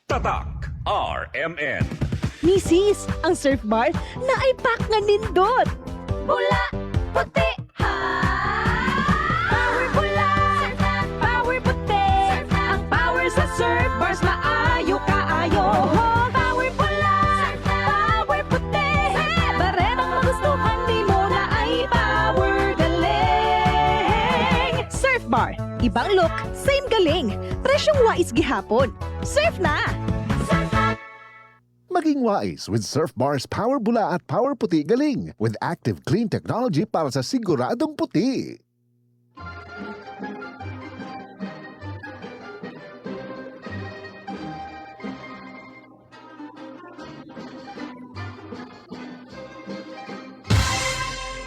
Tatak RMN. Misis, ang surf bar na ay pack nga nindot. Bula, puti, ha! Power bula, power puti. Ang power sa surf bars maayo kaayo. Power bula, power puti. Barenang magustuhan di mo na ay power galing. Surf bar, ibang look, same galing. Presyong wais gihapon. Surf na! Maging wise with Surf Bar's Power Bula at Power Puti Galing with active clean technology para sa siguradong puti.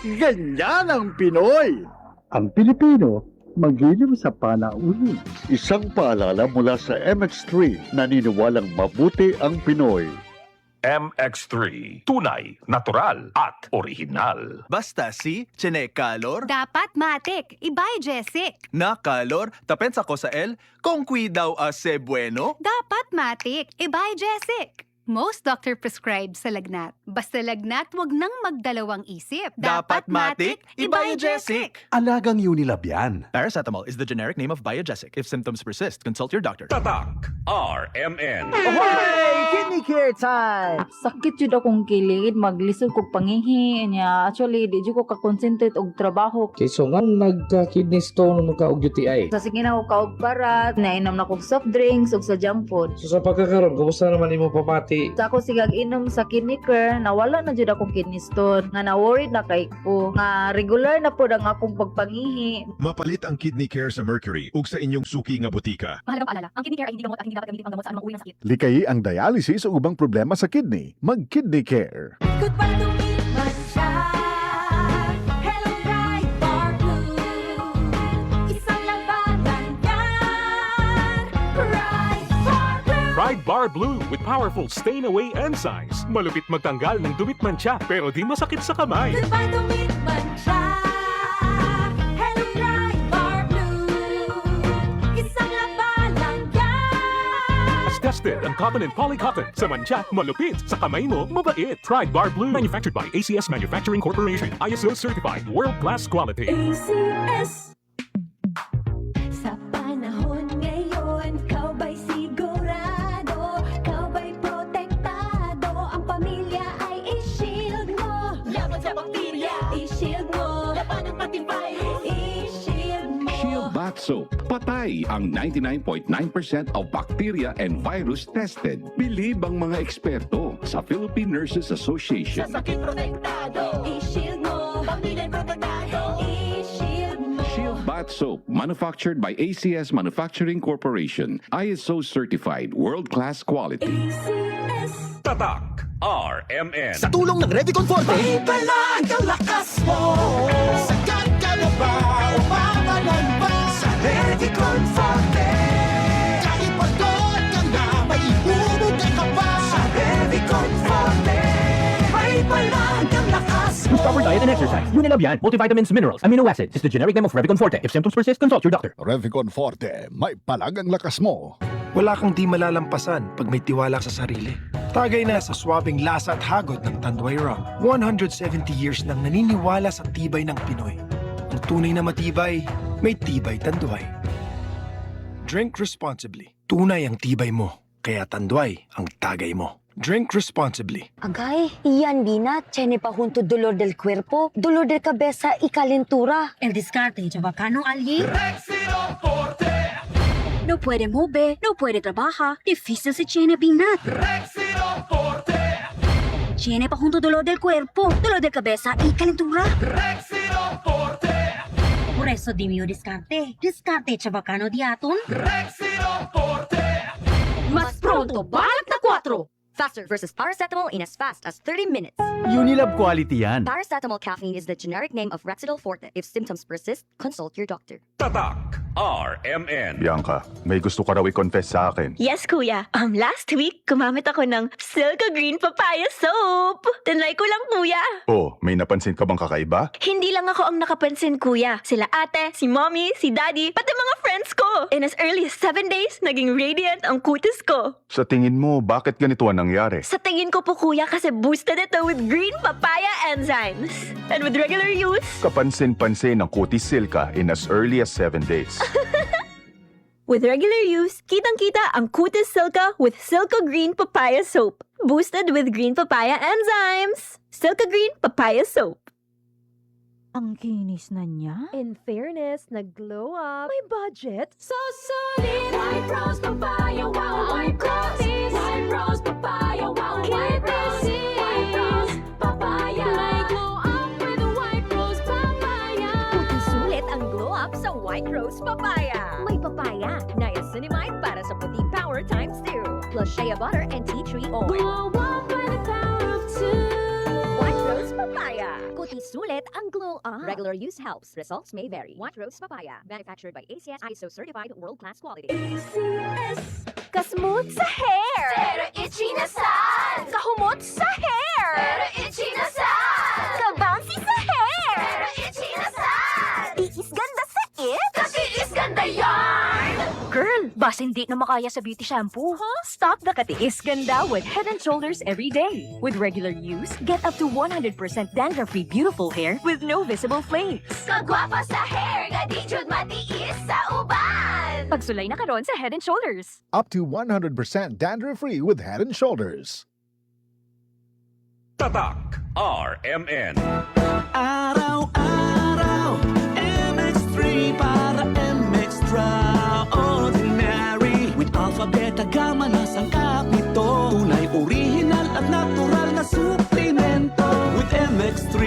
Ganyan ang Pinoy! Ang Pilipino, magiliw sa panauhin. Isang paalala mula sa MX3, naniniwalang mabuti ang Pinoy. MX3. Tunay, natural, at original. Basta si Chene Calor, Dapat matik, ibay Jessic. na Calor, tapensa ko sa L, kung daw ase bueno. Dapat matik, ibay Jessic. Most doctor prescribe sa lagnat. Basta lagnat, wag nang magdalawang isip. Dapat matik, ibay Jessic. Alagang Unilab yan. Paracetamol is the generic name of Biogesic. If symptoms persist, consult your doctor. Tatak RMN. Ahoy! Kidney care time! Sakit jud akong kilid, maglisod kog pangihi niya. Actually, di jud ko ka-concentrate og trabaho. Okay, so nga nagka-kidney stone o magka-og UTI. Sa sige na ko kaog parat, nainom na kog soft drinks ug sa junk food. So sa pagkakaroon, kumusta naman imo pamati? Sa ako sigag inom sa kidney care, nawala na jud akong kidney stone. Nga na-worried na kay ko. Nga regular na pod ang akong pagpangihi. Mapalit ang Kidney Care sa Mercury ug sa inyong suki nga butika. Mahalagang paalala, ang kidney care ay hindi gamot at hindi dapat gamitin ang gamot sa anumang uri ng sakit. Likayi ang dialysis o ubang problema sa kidney. Mag-Kidney Care. Goodbye to me, Masya. Hello, Bright Bar Blue. Isang labanan yan. Bright Bar Blue. Pride Bar Blue with powerful stain-away enzymes. Malupit magtanggal ng dumit mancha pero di masakit sa kamay. Goodbye to me, Masya. Hello, Bright Bar Blue. Isang labanan yan. As tested ang cotton and polycotton. Sa mancha, malupit. Sa kamay mo, mabait. Pride Bar Blue. Manufactured by ACS Manufacturing Corporation. ISO certified. World-class quality. ACS. Sa panahon ngayon, kau ba'y sigurado? Kau ba'y protektado? Ang pamilya ay i-shield mo. Laban sa bakterya, i-shield mo. Laban ng matibay, i-shield mo. Shield Bath Soap. Patay ang 99.9% of bacteria and virus tested. Bilib ang mga eksperto sa Philippine Nurses Association. Sa sakit protektado, i-shield mo. Pamilya'y protektado, i-shield mo. Shield Bath Soap, manufactured by ACS Manufacturing Corporation. ISO certified, world-class quality. ACS. Tatak RMN. Sa tulong ng Revicon Forte, Ibalag ang lakas mo. sagad ka na ba o mamalan ba? Sa Revicon Forte, kahit pagod ka na, may ibubuga ka pa. Sa Revicon Forte, may palag ang lakas mo. Proper diet and exercise. Unilab yan. Multivitamins, minerals, amino acids is the generic name of Revicon Forte. If symptoms persist, consult your doctor. Revicon Forte, may palagang lakas mo. Wala kang di malalampasan pag may tiwala sa sarili. Tagay na sa swabing lasa at hagod ng Tanduay Rum. 170 years nang naniniwala sa tibay ng Pinoy. Ang tunay na matibay, may tibay Tanduay. Drink responsibly. Tunay ang tibay mo, kaya Tanduay ang tagay mo. Drink responsibly. Agay, iyan binat, tiene pa junto dolor del cuerpo, dolor de cabeza y calentura. El descarte, chabacano allí. No puede mover, no puede trabajar. Difícil se tiene binat. Tiene pa junto dolor del cuerpo, dolor de cabeza y calentura. Por eso dime descarte. Descarte, chabacano diaton. Mas pronto, balak na 4. Faster versus paracetamol in as fast as 30 minutes. Unilab quality yan. Paracetamol caffeine is the generic name of Rexidol Forte. If symptoms persist, consult your doctor. Tatak RMN. Bianca, may gusto ka raw i-confess sa akin. Yes, kuya. Last week, gumamit ako ng Silka Green Papaya Soap. Tinry ko lang, kuya. Oh, may napansin ka bang kakaiba? Hindi lang ako ang nakapansin, kuya. Sila ate, si mommy, si daddy, pati mga friends ko. In as early as 7 days, naging radiant ang kutis ko. Sa tingin mo, bakit ganito ang nangyari? Sa tingin ko po, kuya, kasi boosted ito with green papaya enzymes. And with regular use, Kapansin-pansin ng Cutis Silka in as early as 7 days. with regular use, kitang-kita ang Cutis Silka with Silka Green Papaya Soap. Boosted with green papaya enzymes. Silka Green Papaya Soap. Ang kinis na niya. In fairness, nag-glow up. May budget. So solid, white rose papaya, wow, white rose, white rose papaya, wow, white rose, white rose papaya. May glow up with white rose papaya. Puti sulit ang glow up sa white rose papaya. May papaya, niacinamide para sa puti power times 2, plus shea butter and tea tree oil. Glow up by the power of 2. White rose papaya. Puti sulit ang glow up. Regular use helps. Results may vary. White rose papaya, manufactured by ACS ISO certified world-class quality. ACS. Kasmooth sa hair. Pero itchy na sad. Kahumot sa hair. Pero itchy na sad. Kabouncy sa hair. Pero itchy na sad. Tiis ganda sa it. Katiis ganda yarn. Girl, bas hindi na makaya sa beauty shampoo. Huh? Stop the katiis ganda with Head & Shoulders every day. With regular use, get up to 100% dandruff-free beautiful hair with no visible flakes. Kagwapa sa hair, gadijud matiis sa uban. Pagsulay na karon sa Head & Shoulders. Up to 100% dandruff-free with Head & Shoulders. Tatak RMN. Araw-araw, MX3 para extraordinary. With alpha, beta, gamma na sangkap nito. Tunay, original at natural na suplemento. With MX3,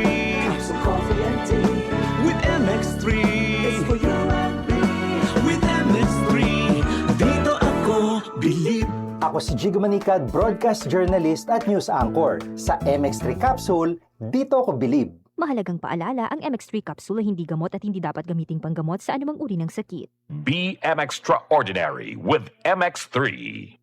capsule, coffee and tea. With MX3, it's for you and me. With MX3, dito ako believe. Ako si Jigo Manicad, broadcast journalist at news anchor. Sa MX3 Capsule, dito ako believe. Mahalagang paalala, ang MX3 capsule ay hindi gamot at hindi dapat gamiting panggamot sa anumang uri ng sakit. Be extraordinary with MX3.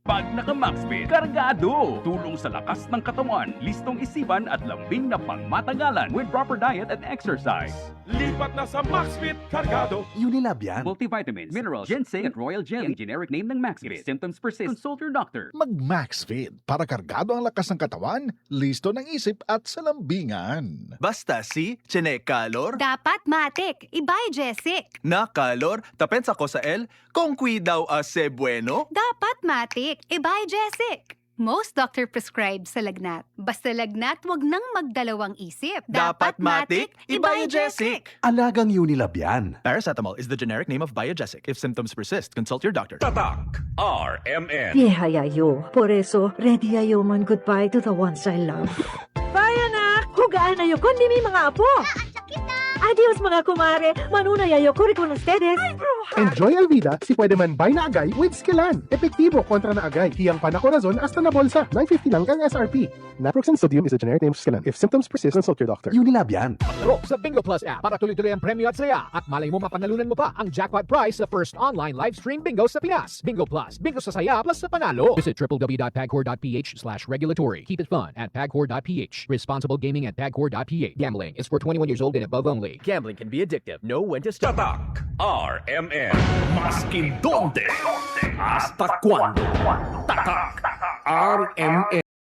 Pag naka-MaxFit, kargado! Tulong sa lakas ng katawan, listong isipan at lambing na pangmatagalan with proper diet and exercise. Lipat na sa MaxFit Cargado. Unilab yan. Multivitamins, minerals, ginseng at royal jelly. Ang generic name ng MaxFit. If symptoms persist, consult your doctor. Mag-MaxFit para kargado ang lakas ng katawan, listo ng isip at sa lambingan. Basta si Chene Calor, Dapat matik, ibay Jessic. na Calor, tapensa ko sa L, kung cuidaw ase bueno. Dapat matik, ibay Jessic. Most doctor prescribe sa lagnat. Basta lagnat, wag nang magdalawang isip. Dapat matik, ibay Jessic. Alagang Unilab yan. Paracetamol is the generic name of Biogesic. If symptoms persist, consult your doctor. Tatak RMN. Yayo. Por eso, ready ayo man goodbye to the ones I love. Bye, anak! Hugaan ayo ko, hindi may mga apo. Adios, mga kumare. Manunay ayo ko, con ustedes. Enjoy al vida si pwede man buy na agay with Skillan. Epektibo kontra na agay. Hiyang panacorazon hasta na bolsa. 950 lang ang SRP. Naproxen sodium is a generic name of Skillan. If symptoms persist, consult your doctor. Unilab yan. Bro, sa Bingo Plus app para tuloy-tuloy ang premyo at saya. At malay mo mapanalunan mo pa ang jackpot prize sa first online live stream bingo sa Pinas. Bingo Plus. Bingo sa saya plus sa panalo. Visit www.pagcor.ph/regulatory. Keep it fun at pagcor.ph. Responsible gaming at pagcor.ph. Gambling is for 21 years old and above only. Gambling can be addictive. Know when to stop. Tatak RMN. Maskin donde, hasta cuando. Tatak RMN.